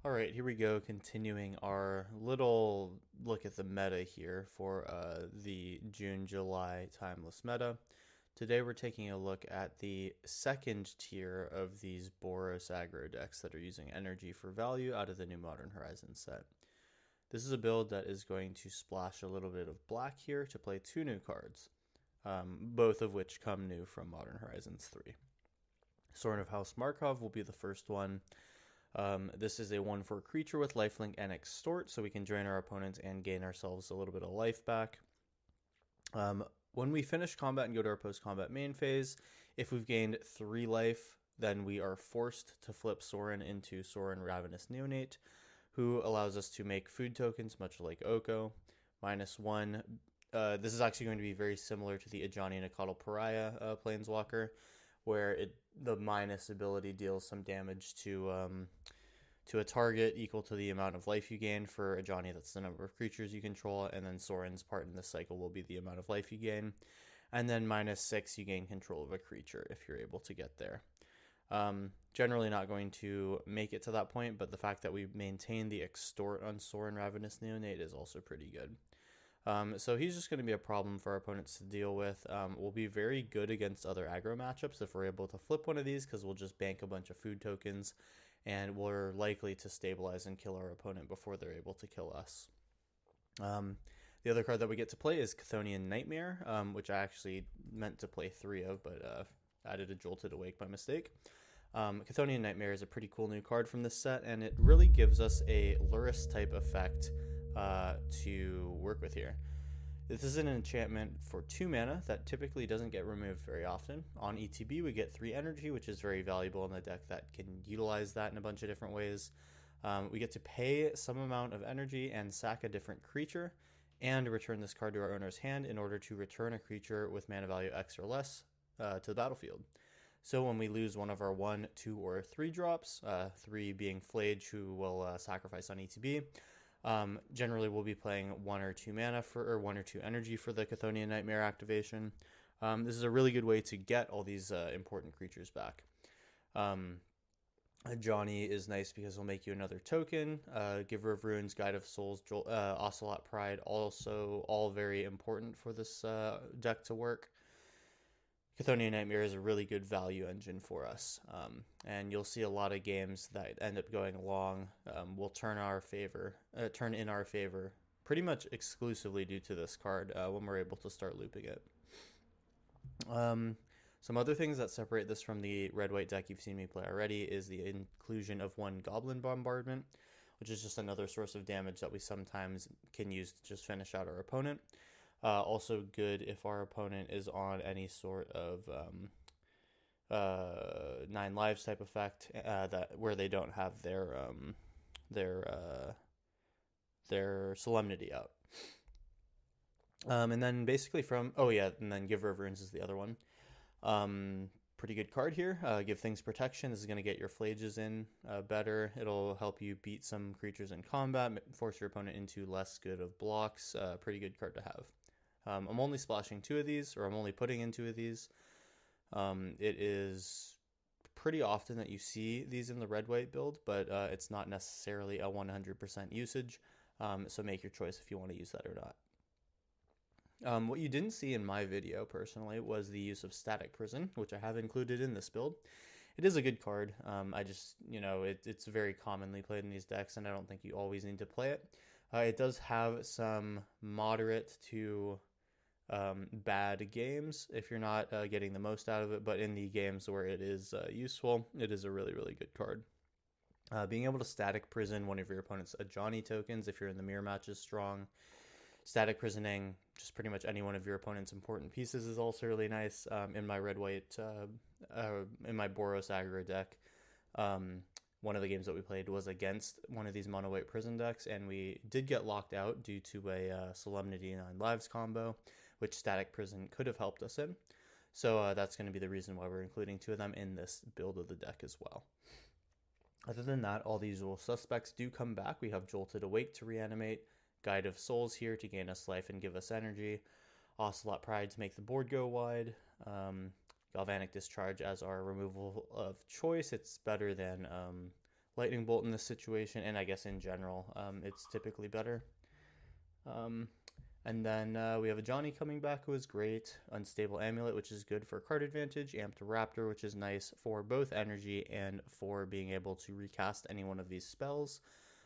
All right, here we go, continuing our little look at the meta here for the June-July timeless meta. Today we're taking a look at the second tier of these Boros aggro decks that are using energy for value out of the new Modern Horizons set. This is a build that is going to splash a little bit of black here to play two new cards, both of which come new from Modern Horizons 3. Sword of House Markov will be the first one. This is a 1/4 creature with lifelink and extort, so we can drain our opponents and gain ourselves a little bit of life back. When we finish combat and go to our post-combat main phase, if we've gained 3 life, then we are forced to flip Sorin into Sorin Ravenous Neonate, who allows us to make food tokens, much like Oko. -1. This is actually going to be very similar to the Ajani Nakatl Pariah Planeswalker, where the minus ability deals some damage to a target equal to the amount of life you gain. For Ajani, that's the number of creatures you control, and then Sorin's part in this cycle will be the amount of life you gain. And then -6, you gain control of a creature if you're able to get there. Generally not going to make it to that point, but the fact that we maintain the extort on Sorin Ravenous Neonate is also pretty good. So he's just going to be a problem for our opponents to deal with. We'll be very good against other aggro matchups if we're able to flip one of these, because we'll just bank a bunch of food tokens, and we're likely to stabilize and kill our opponent before they're able to kill us. The other card that we get to play is Chthonian Nightmare, which I actually meant to play 3 of, but added a Jolted Awake by mistake. Chthonian Nightmare is a pretty cool new card from this set, and it really gives us a Lurrus type effect to work with here. This is an enchantment for 2 mana that typically doesn't get removed very often. On ETB, we get 3 energy, which is very valuable in the deck that can utilize that in a bunch of different ways. We get to pay some amount of energy and sack a different creature, and return this card to our owner's hand in order to return a creature with mana value X or less to the battlefield. So when we lose one of our 1, 2, or 3 drops, 3 being Flage, who will sacrifice on ETB, generally we'll be playing 1 or 2 mana or 1 or 2 energy for the Chthonian Nightmare activation. This is a really good way to get all these important creatures back. Johnny is nice because he'll make you another token. Giver of Runes, Guide of Souls, Ocelot Pride, also all very important for this deck to work. Chthonian Nightmare is a really good value engine for us, and you'll see a lot of games that end up going long will turn in our favor pretty much exclusively due to this card when we're able to start looping it. Some other things that separate this from the red-white deck you've seen me play already is the inclusion of 1 Goblin Bombardment, which is just another source of damage that we sometimes can use to just finish out our opponent. Also good if our opponent is on any sort of 9 lives type effect where they don't have their Solemnity out. And then basically and then Giver of Runes is the other one. Pretty good card here. Give things protection. This is going to get your Flages in better. It'll help you beat some creatures in combat, force your opponent into less good of blocks. Pretty good card to have. I'm only splashing 2 of these, or I'm only putting in 2 of these. It is pretty often that you see these in the red-white build, but it's not necessarily a 100% usage, so make your choice if you want to use that or not. What you didn't see in my video, personally, was the use of Static Prison, which I have included in this build. It is a good card. I just, it's very commonly played in these decks, and I don't think you always need to play it. It does have some moderate to bad games if you're not getting the most out of it, but in the games where it is useful, it is a really, really good card. Being able to Static Prison one of your opponent's Ajani tokens if you're in the mirror match is strong. Static Prisoning just pretty much any one of your opponent's important pieces is also really nice. In my red-white, in my Boros aggro deck, one of the games that we played was against one of these mono-white prison decks, and we did get locked out due to a Solemnity 9 lives combo, which Static Prison could have helped us in. So that's going to be the reason why we're including 2 of them in this build of the deck as well. Other than that, all the usual suspects do come back. We have Jolted Awake to reanimate, Guide of Souls here to gain us life and give us energy, Ocelot Pride to make the board go wide, Galvanic Discharge as our removal of choice. It's better than Lightning Bolt in this situation, and I guess in general, it's typically better. And then we have a Johnny coming back, who is great. Unstable Amulet, which is good for card advantage. Amped Raptor, which is nice for both energy and for being able to recast any one of these spells.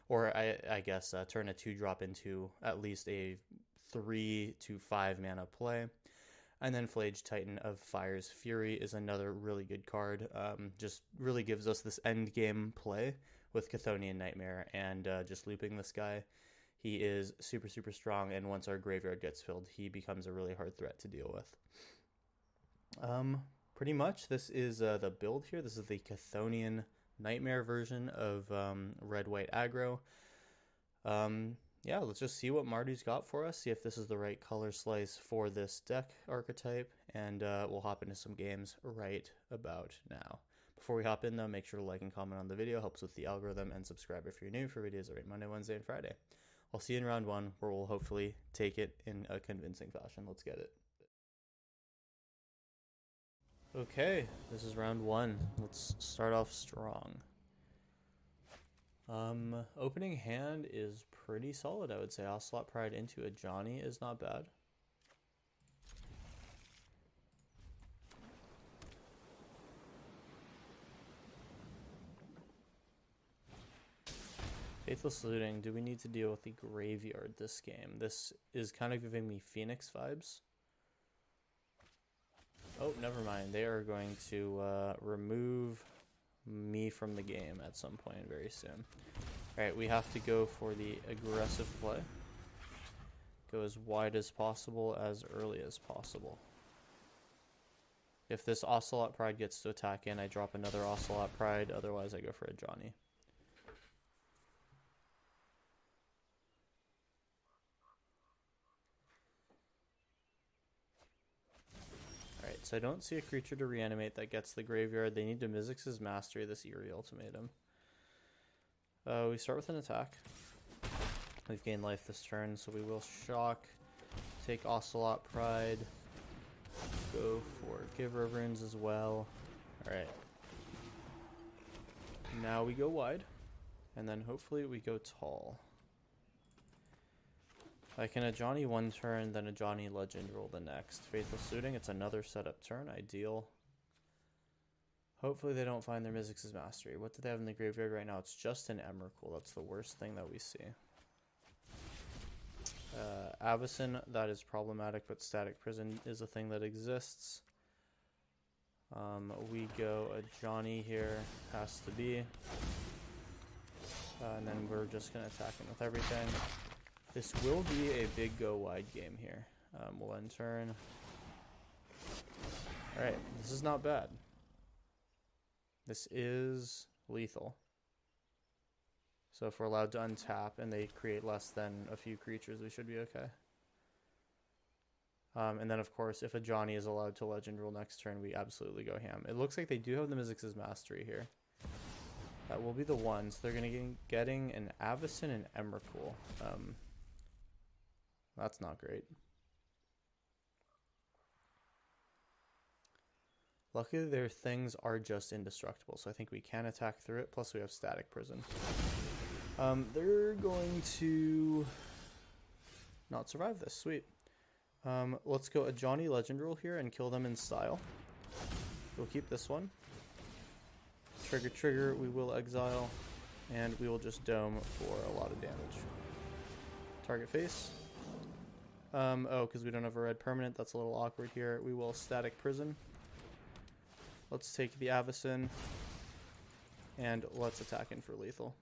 Or I guess turn a 2-drop into at least a 3 to 5 mana play. And then Flage Titan of Fire's Fury is another really good card. Just really gives us this end game play with Chthonian Nightmare and just looping this guy. He is super, super strong, and once our graveyard gets filled, he becomes a really hard threat to deal with. Pretty much, this is the build here. This is the Chthonian Nightmare version of red-white aggro. Yeah, let's just see what Mardu's got for us, see if this is the right color slice for this deck archetype, and we'll hop into some games right about now. Before we hop in, though, make sure to like and comment on the video. Helps with the algorithm, and subscribe if you're new for videos every Monday, Wednesday, and Friday. I'll see you in round 1, where we'll hopefully take it in a convincing fashion. Let's get it. Okay, this is round 1. Let's start off strong. Opening hand is pretty solid, I would say. Ocelot Pride into a Johnny is not bad. Faithless Looting, do we need to deal with the graveyard this game? This is kind of giving me Phoenix vibes. Oh, never mind. They are going to remove me from the game at some point very soon. Alright, we have to go for the aggressive play. Go as wide as possible, as early as possible. If this Ocelot Pride gets to attack in, I drop another Ocelot Pride, otherwise I go for a Johnny. Alright, so I don't see a creature to reanimate that gets the graveyard. They need to Mizzix's Mastery this Eerie Ultimatum. We start with an attack. We've gained life this turn, so we will shock, take Ocelot Pride, go for Giver of Runes as well. Alright. Now we go wide, and then hopefully we go tall. I can a Johnny one turn, then a Johnny Legend roll the next. Faithless Looting, it's another setup turn, ideal. Hopefully they don't find their Mizzix's Mastery. What do they have in the graveyard right now? It's just an Emrakul. That's the worst thing that we see. Avacyn, that is problematic, but Static Prison is a thing that exists. We go a Johnny here, has to be. And then we're just going to attack him with everything. This will be a big go wide game here. We'll end turn. Alright, this is not bad. This is lethal. So if we're allowed to untap and they create less than a few creatures, we should be okay. And then, of course, if a Johnny is allowed to Legend Rule next turn, we absolutely go ham. It looks like they do have the Mizzix's Mastery here. That will be the one. So they're going to be getting an Avacyn and Emrakul. That's not great. Luckily, their things are just indestructible, so I think we can attack through it. Plus, we have Static Prison. They're going to not survive this. Sweet. Let's go a Johnny Legend Rule here and kill them in style. We'll keep this one. Trigger, trigger. We will exile, and we will just dome for a lot of damage. Target face. Oh, because we don't have a red permanent. That's a little awkward here. We will Static Prison. Let's take the Avacyn, and let's attack in for lethal.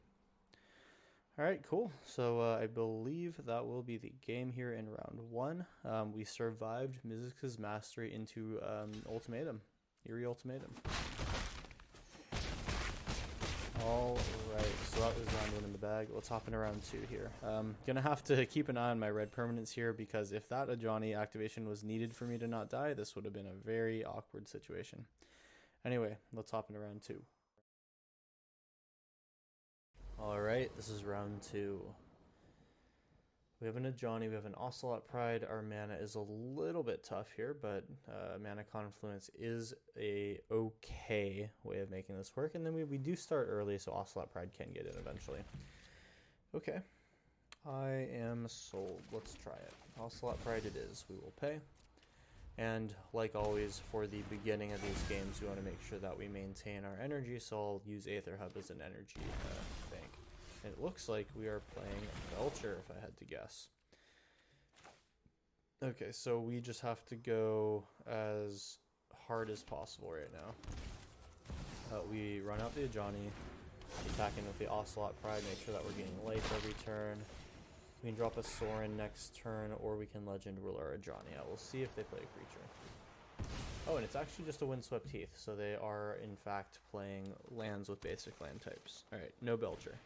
Alright, cool. So I believe that will be the game here in round 1. We survived Mizzix's Mastery into Ultimatum. Eerie Ultimatum. Alright, so that was round 1 in the bag. Let's hop into round 2 here. Gonna have to keep an eye on my red permanents here, because if that Johnny activation was needed for me to not die, this would have been a very awkward situation. Anyway, let's hop into round 2. Alright, this is round 2. We have an Ajani, we have an Ocelot Pride. Our mana is a little bit tough here, but Mana Confluence is a okay way of making this work. And then we do start early, so Ocelot Pride can get in eventually. Okay, I am sold. Let's try it. Ocelot Pride it is. We will pay. And like always, for the beginning of these games, we want to make sure that we maintain our energy, so I'll use Aether Hub as an energy bank. It looks like we are playing Belcher, if I had to guess. Okay, so we just have to go as hard as possible right now. We run out the Ajani, attack in with the Ocelot Pride, make sure that we're getting life every turn. We can drop a Sorin next turn, or we can Legend Rule our Ajani out. We'll see if they play a creature. Oh, and it's actually just a Windswept Heath, so they are, in fact, playing lands with basic land types. Alright, no Belcher.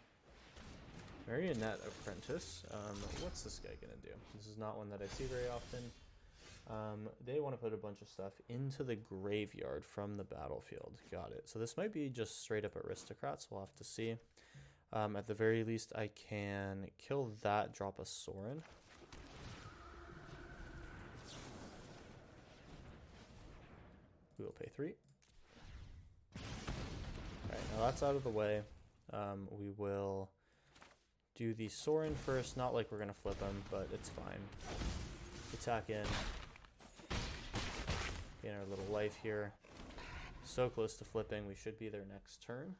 Marionette Apprentice. What's this guy gonna do? This is not one that I see very often. They want to put a bunch of stuff into the graveyard from the battlefield. Got it. So this might be just straight up Aristocrats. We'll have to see. At the very least, I can kill that, drop a Sorin. We will pay 3. Alright, now that's out of the way. We will do the Sorin first. Not like we're going to flip him, but it's fine. Attack in. Gain our little life here. So close to flipping. We should be there next turn.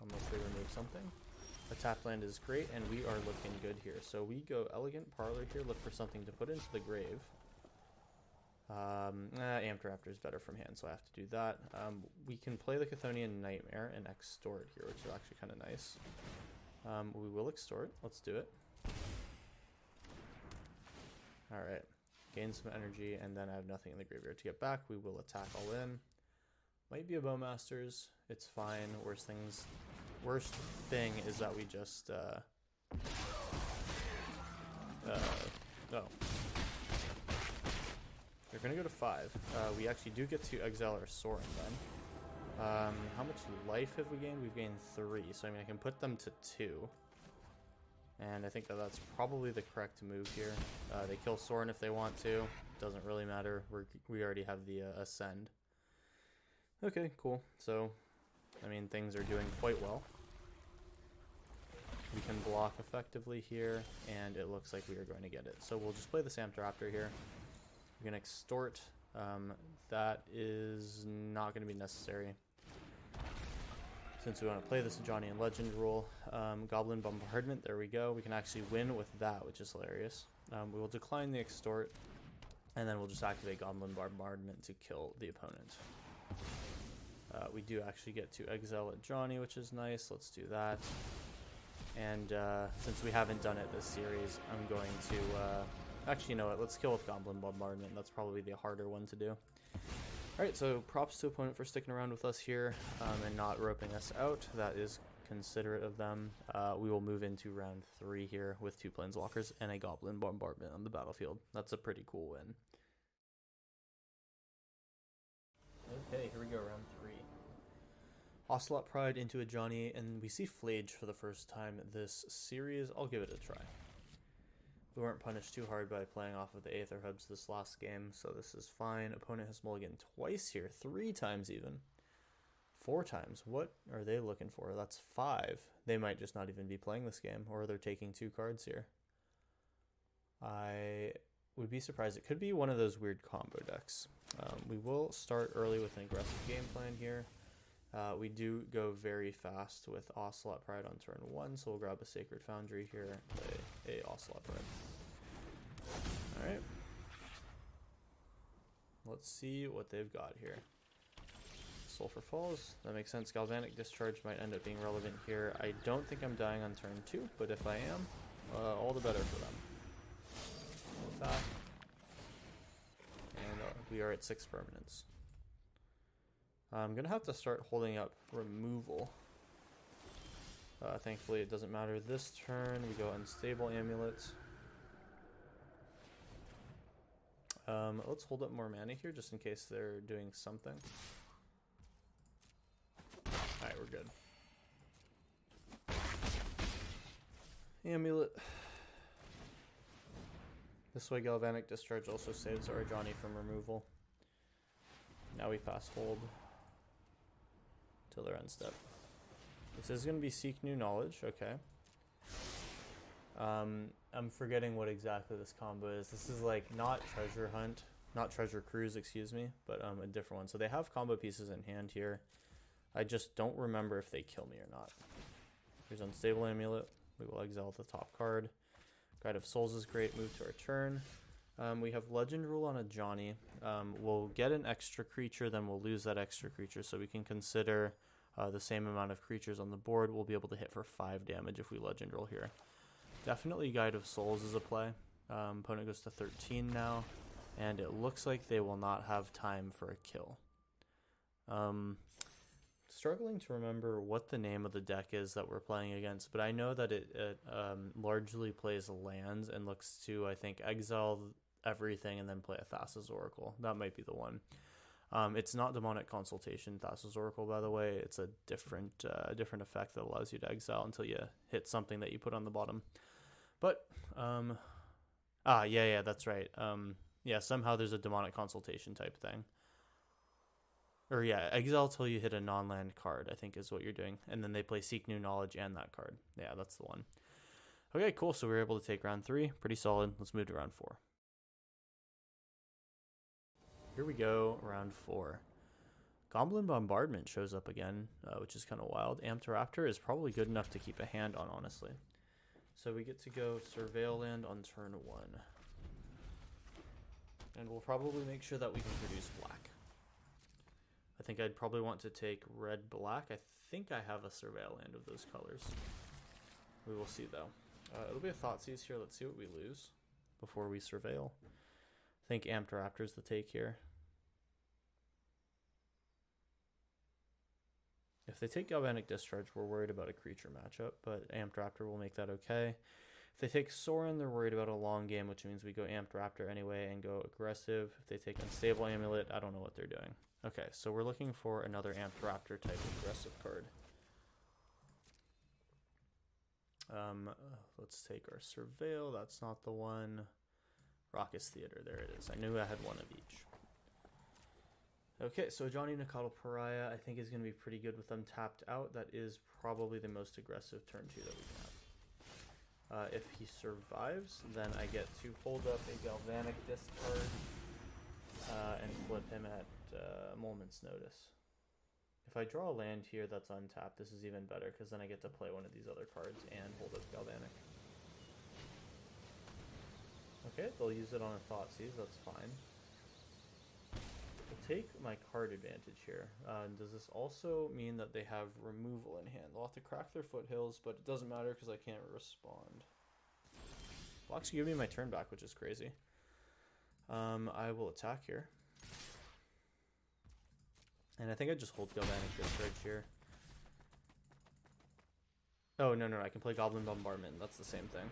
Unless they remove something. A tapped land is great, and we are looking good here. So we go Elegant Parlor here, look for something to put into the grave. Amped Raptor is better from hand, so I have to do that. We can play the Chthonian Nightmare and extort here, which is actually kind of nice. We will extort. Let's do it. Alright. Gain some energy, and then I have nothing in the graveyard to get back. We will attack all in. Might be a Bowmasters. It's fine. Worst thing is that we just oh. They're gonna go to 5. We actually do get to exile our Sorin then. How much life have we gained? We've gained 3, so I mean I can put them to 2. And I think that that's probably the correct move here. They kill Sorin if they want to. Doesn't really matter. We already have the Ascend. Okay, cool. So, I mean, things are doing quite well. We can block effectively here, and it looks like we are going to get it. So we'll just play the Amped Raptor here. We're going to extort. That is not going to be necessary, since we want to play this Ajani and Legend Rule. Goblin Bombardment, there we go. We can actually win with that, which is hilarious. We will decline the extort, and then we'll just activate Goblin Bombardment to kill the opponent. We do actually get to exile Ajani, which is nice. Let's do that. And since we haven't done it this series, I'm going to... actually, you know what? Let's kill with Goblin Bombardment. That's probably the harder one to do. Alright, so props to opponent for sticking around with us here and not roping us out. That is considerate of them. We will move into round 3 here with 2 Planeswalkers and a Goblin Bombardment on the battlefield. That's a pretty cool win. Okay, here we go, round 3. Ocelot Pride into Ajani, and we see Flage for the first time this series. I'll give it a try. We weren't punished too hard by playing off of the Aether Hubs this last game, so this is fine. Opponent has mulliganed twice here, 3 times even. 4 times. What are they looking for? That's 5. They might just not even be playing this game, or they're taking 2 cards here. I would be surprised. It could be one of those weird combo decks. We will start early with an aggressive game plan here. We do go very fast with Ocelot Pride on turn 1, so we'll grab a Sacred Foundry here, play a Ocelot Pride. Alright. Let's see what they've got here. Sulfur Falls, that makes sense. Galvanic Discharge might end up being relevant here. I don't think I'm dying on turn 2, but if I am, all the better for them. Attack. And we are at 6 permanents. I'm going to have to start holding up removal. Thankfully it doesn't matter this turn. We go Unstable Amulets. Let's hold up more mana here just in case they're doing something. Alright, we're good. Amulet. This way Galvanic Discharge also saves our Johnny from removal. Now we pass hold till their end step. This is going to be Seek New Knowledge, okay. I'm forgetting what exactly this combo is. This is like not Treasure Hunt, not Treasure Cruise, excuse me, but a different one. So they have combo pieces in hand here. I just don't remember if they kill me or not. Here's Unstable Amulet. We will exile the top card. Guide of Souls is great. Move to our turn. We have Legend Rule on a Johnny. We'll get an extra creature, then we'll lose that extra creature. So we can consider the same amount of creatures on the board. We'll be able to hit for 5 damage if we Legend Rule here. Definitely Guide of Souls is a play. Opponent goes to 13 now. And it looks like they will not have time for a kill. Struggling to remember what the name of the deck is that we're playing against, but I know that it largely plays lands and looks to, I think, exile everything and then play a Thassa's Oracle. That might be the one. It's not Demonic Consultation Thassa's Oracle, by the way. It's a different effect that allows you to exile until you hit something that you put on the bottom. But, yeah, that's right. Yeah, somehow there's a Demonic Consultation type thing. Or yeah, exile till you hit a non-land card, I think is what you're doing. And then they play Seek New Knowledge and that card. Yeah, that's the one. Okay, cool. So we were able to take round 3. Pretty solid. Let's move to round 4. Here we go, round 4. Goblin Bombardment shows up again, which is kind of wild. Amped Raptor is probably good enough to keep a hand on, honestly. So we get to go Surveil Land on turn 1. And we'll probably make sure that we can produce black. I think I'd probably want to take red-black. I think I have a Surveil Land of those colors. We will see, though. It'll be a Thoughtseize here. Let's see what we lose before we Surveil. I think Amped Raptor's the take here. If they take Galvanic Discharge, we're worried about a creature matchup, but Amped Raptor will make that okay. If they take Sorin, they're worried about a long game, which means we go Amped Raptor anyway and go aggressive. If they take Unstable Amulet, I don't know what they're doing. Okay, so we're looking for another Amped Raptor type aggressive card. Let's take our Surveil. That's not the one. Raucous Theater. There it is. I knew I had one of each. Okay, so Johnny Nikado Pariah I think is going to be pretty good with them tapped out. That is probably the most aggressive turn 2 that we can have. If he survives, then I get to hold up a Galvanic Discard and flip him at a moment's notice. If I draw a land here that's untapped, this is even better because then I get to play one of these other cards and hold up Galvanic. Okay, they'll use it on a Thoughtseize, that's fine. We'll take my card advantage here. Does this also mean that they have removal in hand? They'll have to crack their foothills, but it doesn't matter because I can't respond. Well, actually give me my turn back, which is crazy. I will attack here. And I think I just hold Galvanic Discharge here. Oh, no, I can play Goblin Bombardment. That's the same thing.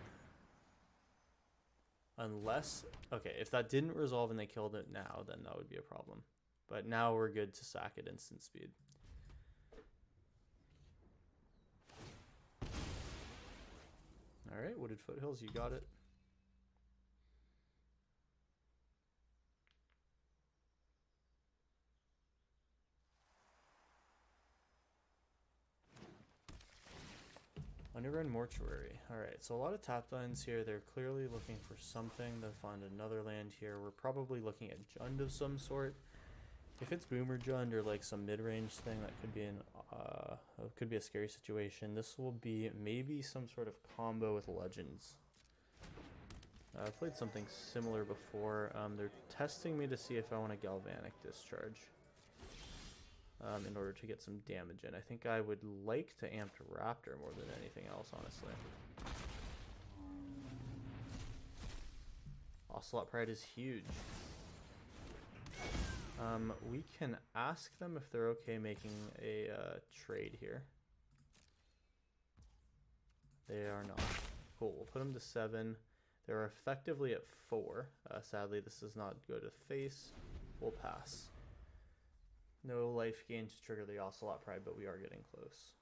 Unless, okay, if that didn't resolve and they killed it now, then that would be a problem. But now we're good to sack at instant speed. Alright, Wooded Foothills, you got it. Underground Mortuary. Alright, so a lot of tap lands here. They're clearly looking for something. They'll find another land here. We're probably looking at Jund of some sort. If it's Boomer Jund or like some mid-range thing, that could be could be a scary situation. This will be maybe some sort of combo with Legends. I've played something similar before. They're testing me to see if I want a Galvanic Discharge. In order to get some damage in. I think I would like to Amped Raptor more than anything else, honestly. Ocelot Pride is huge. We can ask them if they're okay making a trade here. They are not. Cool, we'll put them to 7. They're effectively at 4. Sadly, this does not go to face. We'll pass. No life gain to trigger the Ocelot Pride, but we are getting close.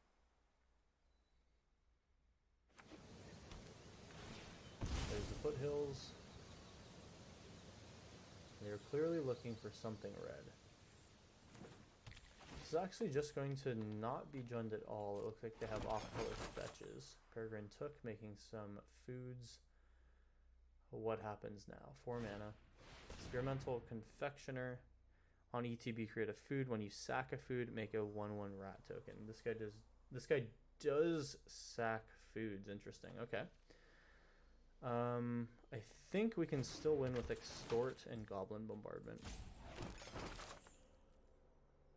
Foothills. They're clearly looking for something red. This is actually just going to not be Jund at all. It looks like they have off-color fetches. Peregrine Took making some foods. What happens now? 4 mana. Experimental Confectioner. On ETB, create a food. When you sack a food, make a 1/1 rat token. This guy does sack foods. Interesting. Okay. I think we can still win with Extort and Goblin Bombardment.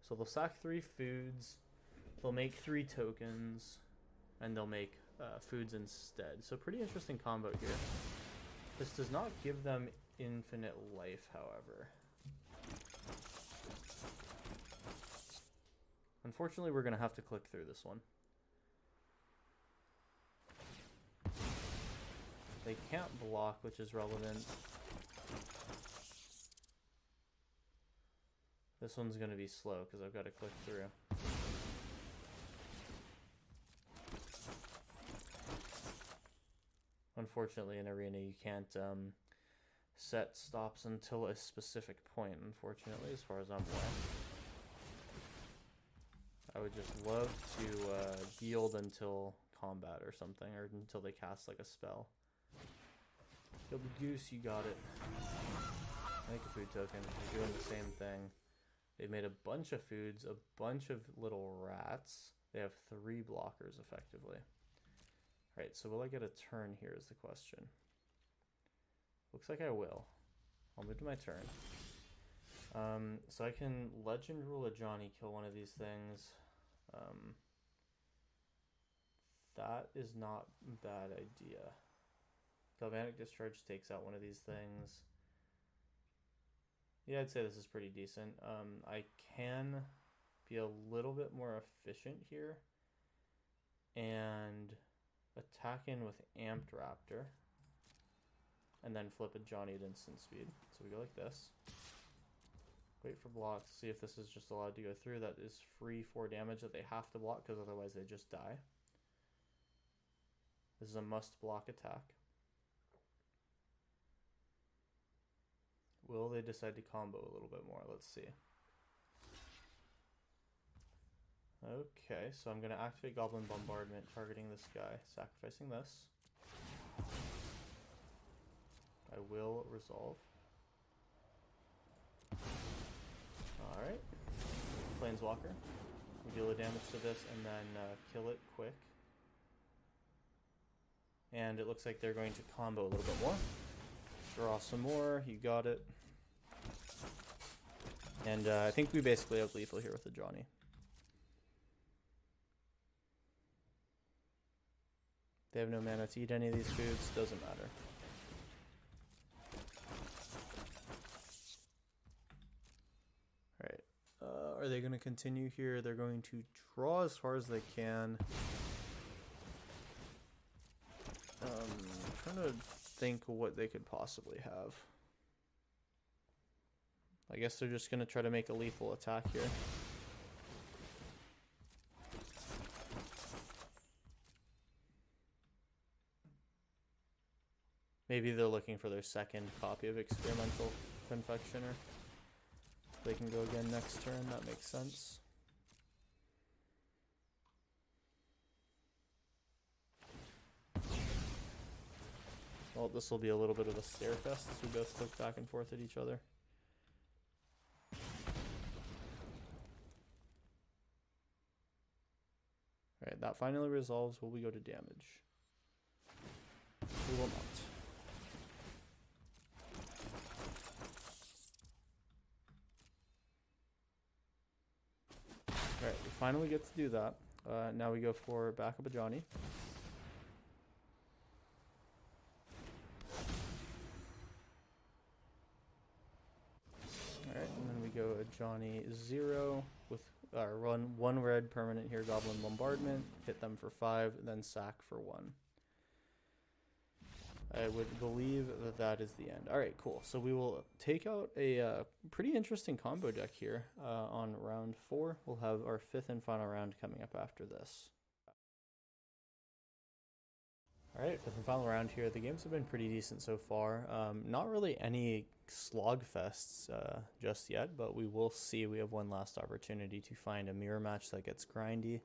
So they'll sack 3 foods, they'll make 3 tokens, and they'll make foods instead. So pretty interesting combo here. This does not give them infinite life, however. Unfortunately, we're going to have to click through this one. They can't block, which is relevant. This one's going to be slow because I've got to click through. Unfortunately, in Arena, you can't set stops until a specific point, unfortunately, as far as I'm aware. I would just love to yield until combat or something, or until they cast like a spell. Kill the goose, you got it. Make a food token. They're doing the same thing. They've made a bunch of foods, a bunch of little rats. They have 3 blockers effectively. Alright, so will I get a turn here is the question. Looks like I will. I'll move to my turn. So I can Legend Rule a Johnny, kill one of these things. That is not a bad idea. Galvanic Discharge takes out one of these things. Yeah, I'd say this is pretty decent. I can be a little bit more efficient here and attack in with Amped Raptor and then flip a Johnny at instant speed. So we go like this. Wait for blocks, see if this is just allowed to go through. That is free 4 damage that they have to block because otherwise they just die. This is a must block attack. Will they decide to combo a little bit more? Let's see. Okay, so I'm going to activate Goblin Bombardment, targeting this guy, sacrificing this. I will resolve. Alright. Planeswalker. We deal the damage to this and then kill it quick. And it looks like they're going to combo a little bit more. Draw some more, you got it. And I think we basically have lethal here with the Johnny. They have no mana to eat any of these foods, doesn't matter. Alright, are they going to continue here? They're going to draw as far as they can. I'm trying to think what they could possibly have. I guess they're just going to try to make a lethal attack here. Maybe they're looking for their second copy of Experimental Confectioner. They can go again next turn, that makes sense. Well, this will be a little bit of a stare fest as we both look back and forth at each other. Alright, that finally resolves. Will we go to damage? We will not. Alright, we finally get to do that. Now we go for backup a Johnny. Alright, and then we go a Johnny 0 with run 1 red permanent here, Goblin Bombardment, hit them for 5, then sack for 1. I would believe that that is the end. Alright, cool. So we will take out a pretty interesting combo deck here on round 4. We'll have our 5th and final round coming up after this. Alright, fifth and final round here. The games have been pretty decent so far. Not really any slogfests just yet, but we will see. We have one last opportunity to find a mirror match that gets grindy,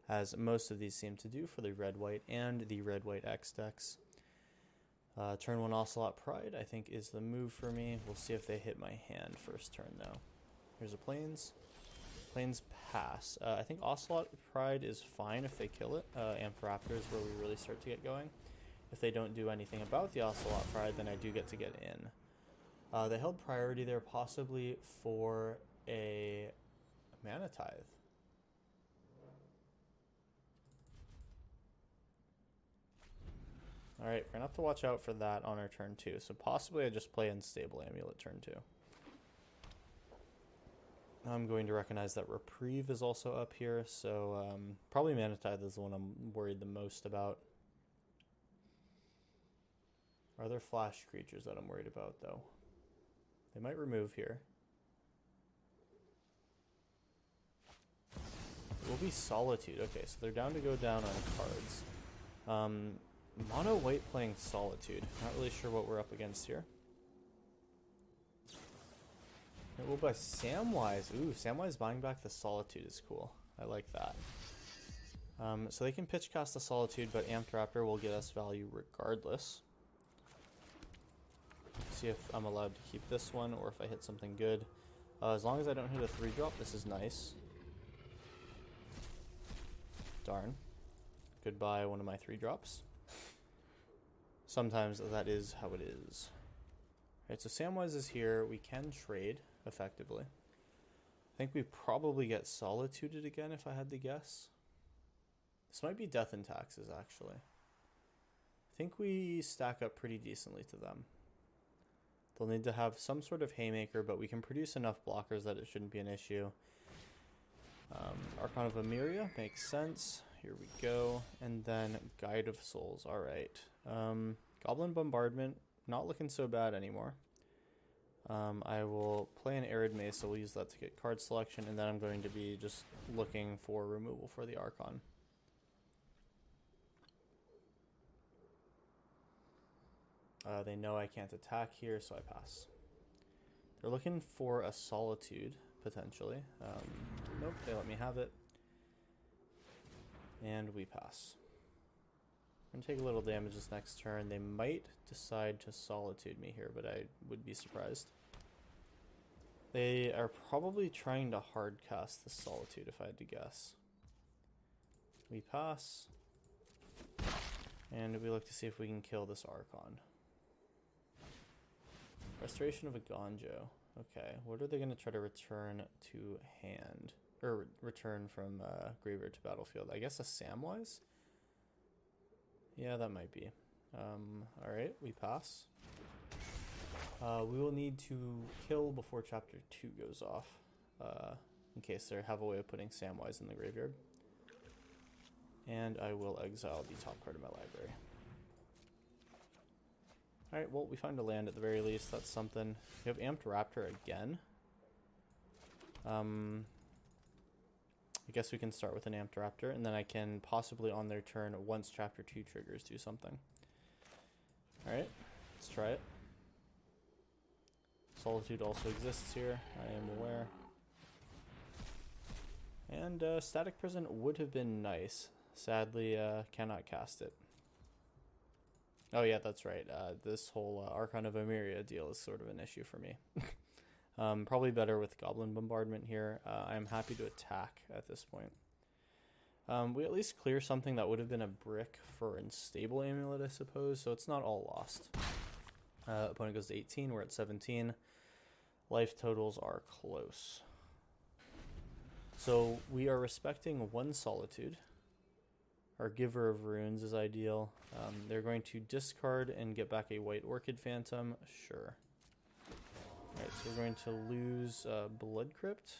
as most of these seem to do for the red-white and the red-white X decks. Turn 1 Ocelot Pride, I think, is the move for me. We'll see if they hit my hand first turn, though. Here's a Plains. Plains pass. I think Ocelot Pride is fine if they kill it. Raptor is where we really start to get going. If they don't do anything about the Ocelot Pride, then I do get to get in. They held priority there possibly for a Mana Tithe. Alright, we're going to have to watch out for that on our turn 2. So possibly I just play Unstable Amulet turn 2. I'm going to recognize that Reprieve is also up here, so probably Mana Tithe is the one I'm worried the most about. Are there flash creatures that I'm worried about, though? They might remove here. It will be Solitude. Okay, so they're down to go down on cards. Mono white playing Solitude. Not really sure what we're up against here. It will buy Samwise. Ooh, Samwise buying back the Solitude is cool. I like that. So they can pitch cast the Solitude, but Amped Raptor will get us value regardless. See if I'm allowed to keep this one or if I hit something good. As long as I don't hit a 3-drop, this is nice. Darn. Goodbye, one of my 3-drops. Sometimes that is how it is. Alright, so Samwise is here. We can trade, effectively. I think we probably get Solituded again, if I had to guess. This might be Death and Taxes, actually. I think we stack up pretty decently to them. They'll need to have some sort of Haymaker, but we can produce enough blockers that it shouldn't be an issue. Archon of Emeria makes sense. Here we go. And then Guide of Souls. Alright. Goblin Bombardment. Not looking so bad anymore. I will play an Arid Mace, so we'll use that to get card selection, and then I'm going to be just looking for removal for the Archon. They know I can't attack here, so I pass. They're looking for a Solitude, potentially. Nope, they let me have it. And we pass. I'm going to take a little damage this next turn. They might decide to Solitude me here, but I would be surprised. They are probably trying to hard cast the Solitude, if I had to guess. We pass. And we look to see if we can kill this Archon. Restoration of a Gonjo. Okay, what are they going to try to return to hand? Or return from graveyard to battlefield? I guess a Samwise? Yeah, that might be. Alright, we pass. We will need to kill before chapter 2 goes off. In case they have a way of putting Samwise in the graveyard. And I will exile the top card of my library. Alright, well, we find a land at the very least. That's something. We have Amped Raptor again. I guess we can start with an Amped Raptor, and then I can possibly on their turn, once Chapter 2 triggers, do something. Alright, let's try it. Solitude also exists here, I am aware. And Static Prison would have been nice. Sadly, cannot cast it. Oh yeah, that's right. This whole Archon of Emeria deal is sort of an issue for me. Probably better with Goblin Bombardment here. I'm happy to attack at this point. We at least clear something that would have been a brick for Unstable Amulet, I suppose, so it's not all lost. Opponent goes to 18, we're at 17. Life totals are close. So we are respecting one Solitude. Our Giver of Runes is ideal. They're going to discard and get back a White Orchid Phantom. Sure. Alright, so we're going to lose Blood Crypt.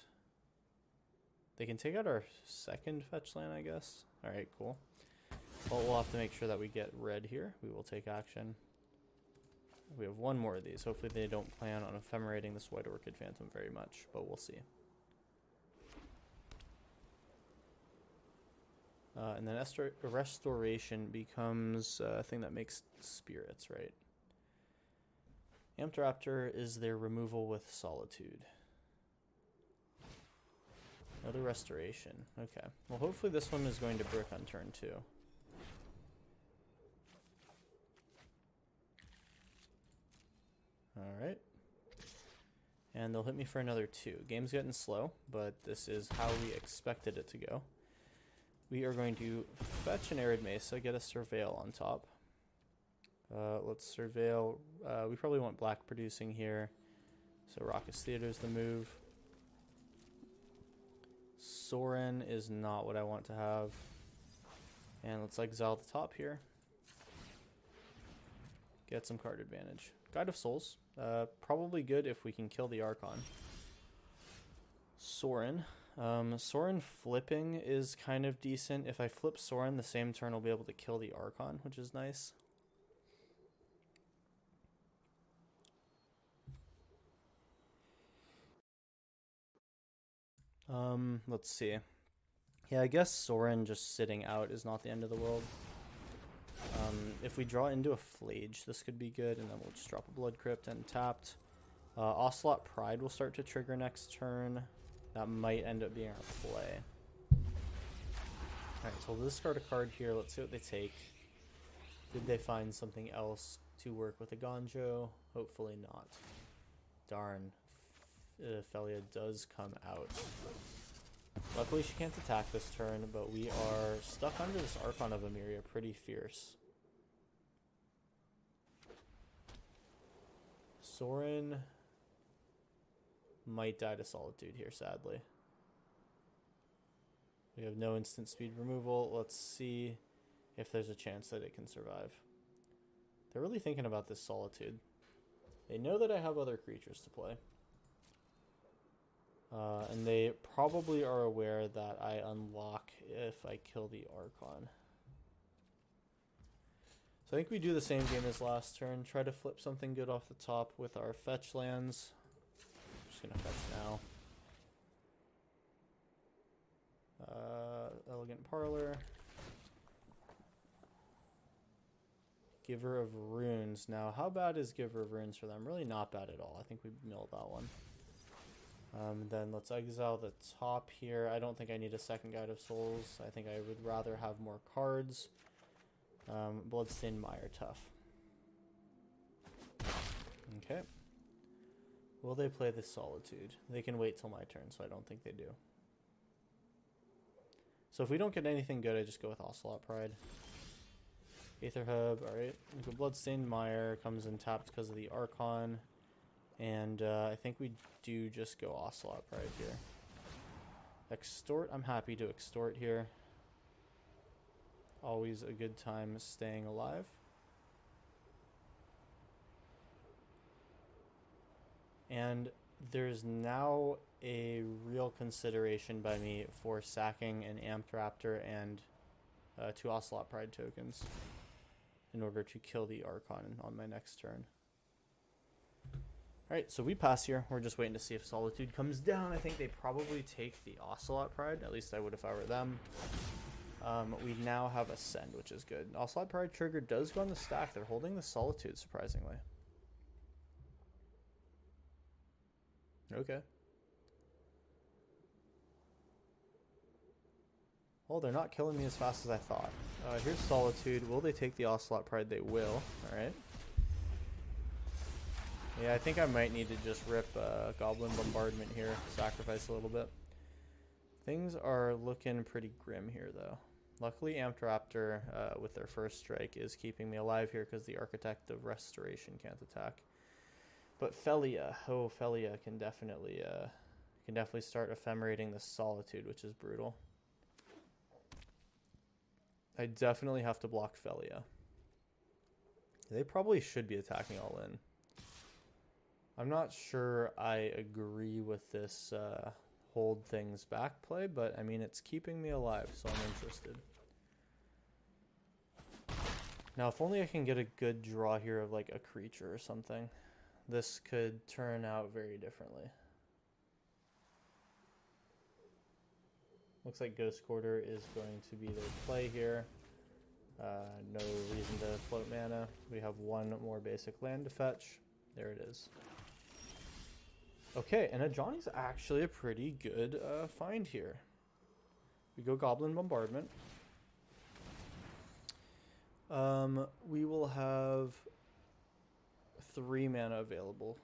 They can take out our second fetch land, I guess. Alright, cool. Well, we'll have to make sure that we get red here. We will take action. We have one more of these. Hopefully they don't plan on ephemerating this White Orchid Phantom very much, but we'll see. And then restoration becomes a thing that makes spirits, right? Amped Raptor is their removal with Solitude. Another restoration. Okay. Well, hopefully this one is going to brick on turn 2. Alright. And they'll hit me for another 2. Game's getting slow, but this is how we expected it to go. We are going to fetch an Arid Mesa, get a Surveil on top. Let's Surveil. We probably want black producing here. So Raucous Theater's the move. Sorin is not what I want to have. And let's exile the top here. Get some card advantage. Guide of Souls. Probably good if we can kill the Archon. Sorin. Sorin flipping is kind of decent. If I flip Sorin the same turn, I'll be able to kill the Archon, which is nice. Let's see. Yeah, I guess Sorin just sitting out is not the end of the world. If we draw into a Flage, this could be good, and then we'll just drop a Blood Crypt and tapped. Ocelot Pride will start to trigger next turn. That might end up being our play. Alright, so we'll discard a card here. Let's see what they take. Did they find something else to work with a Ganjo? Hopefully not. Darn. Felia does come out. Luckily she can't attack this turn, but we are stuck under this Archon of Emeria pretty fierce. Sorin might die to Solitude here, sadly. We have no instant speed removal. Let's see if there's a chance that it can survive. They're really thinking about this Solitude. They know that I have other creatures to play. And they probably are aware that I unlock if I kill the Archon. So I think we do the same game as last turn. Try to flip something good off the top with our fetch lands. I'm just going to fetch now. Elegant Parlor. Giver of Runes. Now, how bad is Giver of Runes for them? Really not bad at all. I think we milled that one. Then let's exile the top here. I don't think I need a second Guide of Souls. I think I would rather have more cards. Bloodstained Mire, tough. Okay. Will they play this Solitude? They can wait till my turn, so I don't think they do. So if we don't get anything good, I just go with Ocelot Pride. Aether Hub, alright. Bloodstained Mire comes in tapped because of the Archon. And I think we do just go Ocelot Pride here. Extort, I'm happy to extort here. Always a good time staying alive. And there's now a real consideration by me for sacking an Amped Raptor and 2 Ocelot Pride tokens in order to kill the Archon on my next turn. Alright, so we pass here. We're just waiting to see if Solitude comes down. I think they probably take the Ocelot Pride. At least I would if I were them. We now have Ascend, which is good. Ocelot Pride trigger does go on the stack. They're holding the Solitude, surprisingly. Okay. Well, they're not killing me as fast as I thought. Here's Solitude. Will they take the Ocelot Pride? They will. Alright. Yeah, I think I might need to just rip Goblin Bombardment here. Sacrifice a little bit. Things are looking pretty grim here, though. Luckily, Amped Raptor, with their first strike, is keeping me alive here because the Architect of Restoration can't attack. But Felia, Felia can definitely start ephemerating the Solitude, which is brutal. I definitely have to block Felia. They probably should be attacking all in. I'm not sure I agree with this hold things back play, but I mean, it's keeping me alive, so I'm interested. Now, if only I can get a good draw here of like a creature or something, this could turn out very differently. Looks like Ghost Quarter is going to be their play here. No reason to float mana. We have one more basic land to fetch. There it is. Okay, and Ajani's actually a pretty good find here. We go Goblin Bombardment. We will have 3 mana available.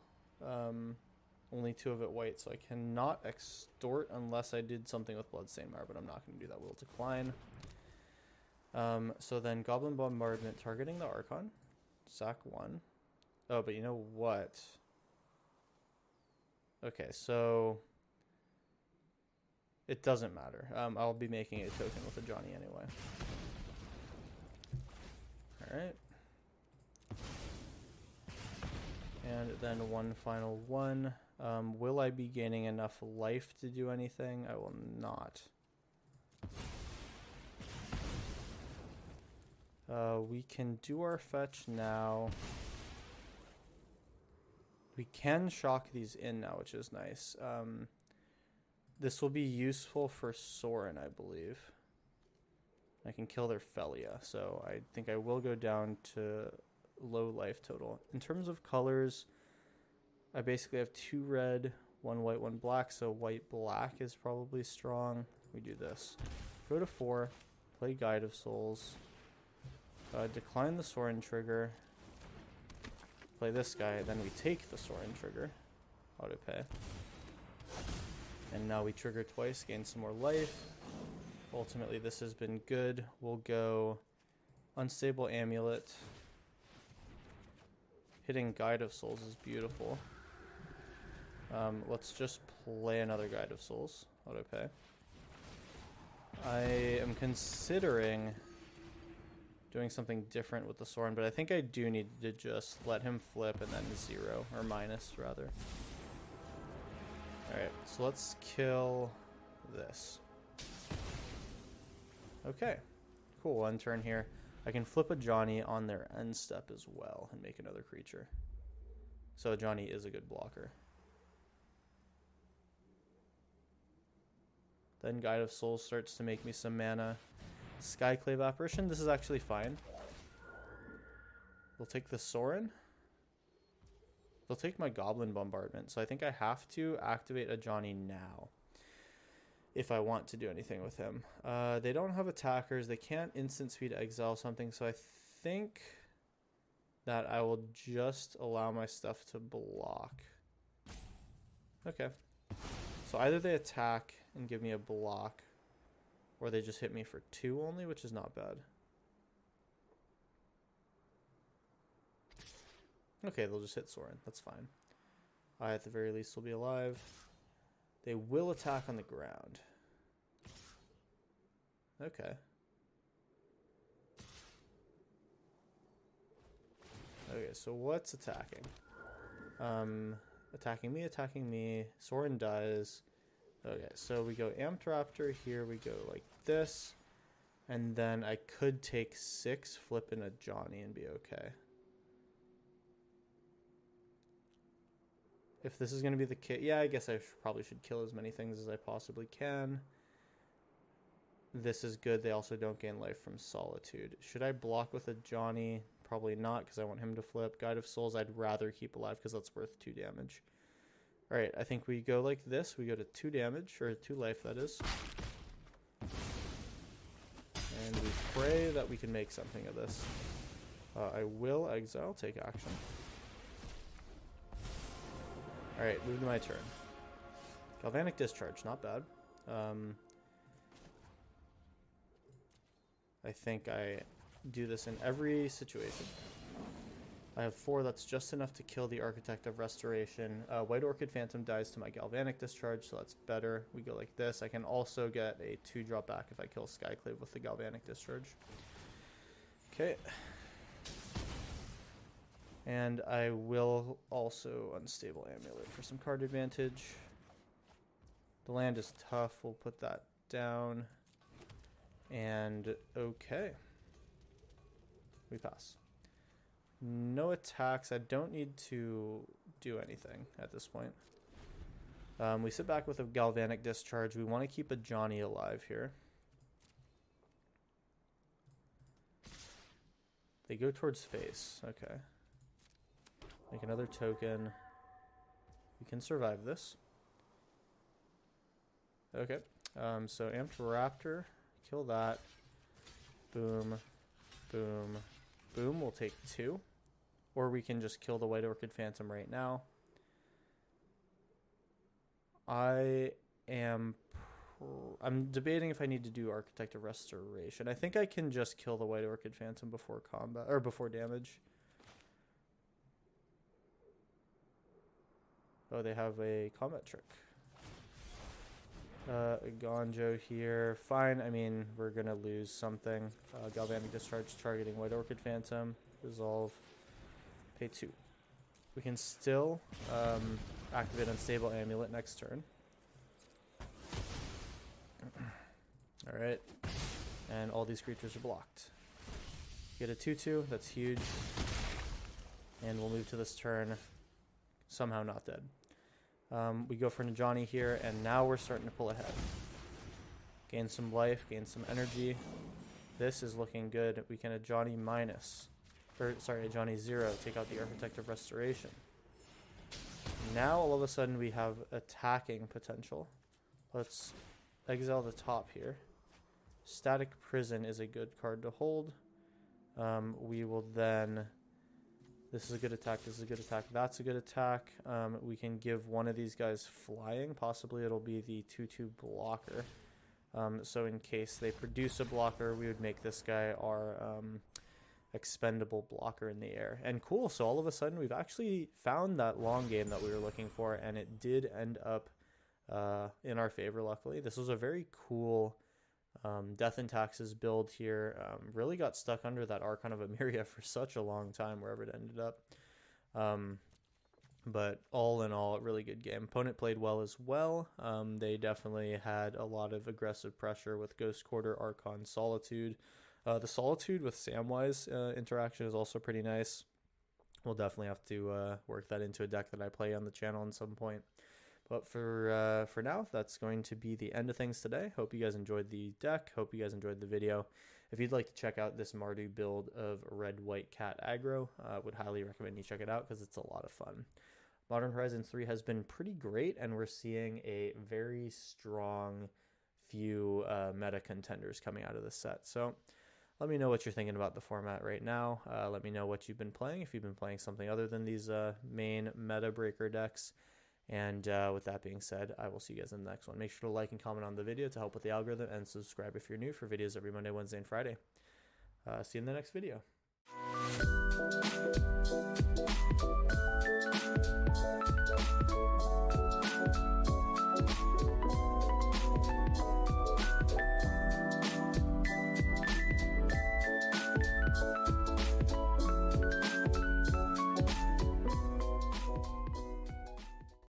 Only 2 of it white, so I cannot extort unless I did something with Bloodstained Mire, but I'm not going to do that. We'll decline. So then Goblin Bombardment targeting the Archon. Sack 1. Oh, but you know what? Okay, so it doesn't matter. I'll be making a token with Ajani anyway. Alright. And then one final one. Will I be gaining enough life to do anything? I will not. We can do our fetch now. We can shock these in now, which is nice. This will be useful for Sorin, I believe. I can kill their Felia, so I think I will go down to low life total. In terms of colors, I basically have 2 red, 1 white, 1 black, so white-black is probably strong. We do this. Go to 4, play Guide of Souls, decline the Sorin trigger, play this guy, then we take the Sorin trigger, auto pay. And now we trigger twice, gain some more life. Ultimately, this has been good. We'll go Unstable Amulet. Hitting Guide of Souls is beautiful. Let's just play another Guide of Souls, auto pay. I am considering doing something different with the Sorin, but I think I do need to just let him flip and then 0, or minus rather. Alright, so let's kill this. Okay, cool, 1 turn here. I can flip Ajani on their end step as well and make another creature. So Ajani is a good blocker. Then Guide of Souls starts to make me some mana. Skyclave Apparition, this is actually fine. We'll take the Sorin. They'll take my Goblin Bombardment, so I think I have to activate Ajani now if I want to do anything with him. They don't have attackers. They can't instant speed exile something, so I think that I will just allow my stuff to block. Okay. So either they attack and give me a block, or they just hit me for 2 only, which is not bad. Okay, they'll just hit Sorin. That's fine. I, at the very least, will be alive. They will attack on the ground. Okay. Okay, so what's attacking? Attacking me. Sorin dies. Okay, so we go Amped Raptor. Here we go like this. And then I could take 6, flip in a Ajani, and be okay. If this is going to be the case, yeah, I guess I probably should kill as many things as I possibly can. This is good. They also don't gain life from Solitude. Should I block with a Ajani? Probably not, because I want him to flip. Guide of Souls, I'd rather keep alive, because that's worth 2 damage. Alright, I think we go like this. We go to 2 damage, or 2 life, that is. And we pray that we can make something of this. I will exile, take action. Alright, move to my turn. Galvanic Discharge, not bad. I think I do this in every situation. I have 4, that's just enough to kill the Architect of Restoration. White Orchid Phantom dies to my Galvanic Discharge, so that's better. We go like this. I can also get a 2-drop back if I kill Skyclave with the Galvanic Discharge. Okay. And I will also Unstable Amulet for some card advantage. The land is tough. We'll put that down. And okay. We pass. No attacks. I don't need to do anything at this point. We sit back with a Galvanic Discharge. We want to keep a Johnny alive here. They go towards face. Okay. Make another token. We can survive this. Okay. So Amped Raptor. Kill that. Boom. Boom. Boom. We'll take 2. Or we can just kill the White Orchid Phantom right now. I'm debating if I need to do Architect of Restoration. I think I can just kill the White Orchid Phantom before combat, or before damage. Oh, they have a combat trick. Gonjo here. Fine, I mean, we're gonna lose something. Galvanic Discharge targeting White Orchid Phantom. Resolve. Pay 2. We can still activate Unstable Amulet next turn. Alright. And all these creatures are blocked. Get a 2/2, that's huge. And we'll move to this turn. Somehow not dead. We go for Najani here, and now we're starting to pull ahead. Gain some life, gain some energy. This is looking good. We can Ajani minus. Or, sorry, Ajani 0. Take out the Architect of Restoration. Now, all of a sudden, we have attacking potential. Let's exile the top here. Static Prison is a good card to hold. We will then... This is a good attack, this is a good attack, that's a good attack. We can give one of these guys flying. Possibly it'll be the 2/2 blocker. So in case they produce a blocker, we would make this guy our expendable blocker in the air. And cool, so all of a sudden we've actually found that long game that we were looking for, and it did end up in our favor, luckily. This was a very cool Death and Taxes build here. Really got stuck under that Archon of Emeria for such a long time, wherever it ended up. But all in all, a really good game. Opponent played well as well. They definitely had a lot of aggressive pressure with Ghost Quarter, Archon, Solitude. The Solitude with Samwise interaction is also pretty nice. We'll definitely have to work that into a deck that I play on the channel at some point. But for now, that's going to be the end of things today. Hope you guys enjoyed the deck. Hope you guys enjoyed the video. If you'd like to check out this Mardu build of Red White Cat Aggro, I would highly recommend you check it out because it's a lot of fun. Modern Horizons 3 has been pretty great, and we're seeing a very strong few meta contenders coming out of this set. So let me know what you're thinking about the format right now. Let me know what you've been playing, if you've been playing something other than these main meta breaker decks. And with that being said, I will see you guys in the next one. Make sure to like and comment on the video to help with the algorithm, and subscribe if you're new for videos every Monday, Wednesday, and Friday. See you in the next video.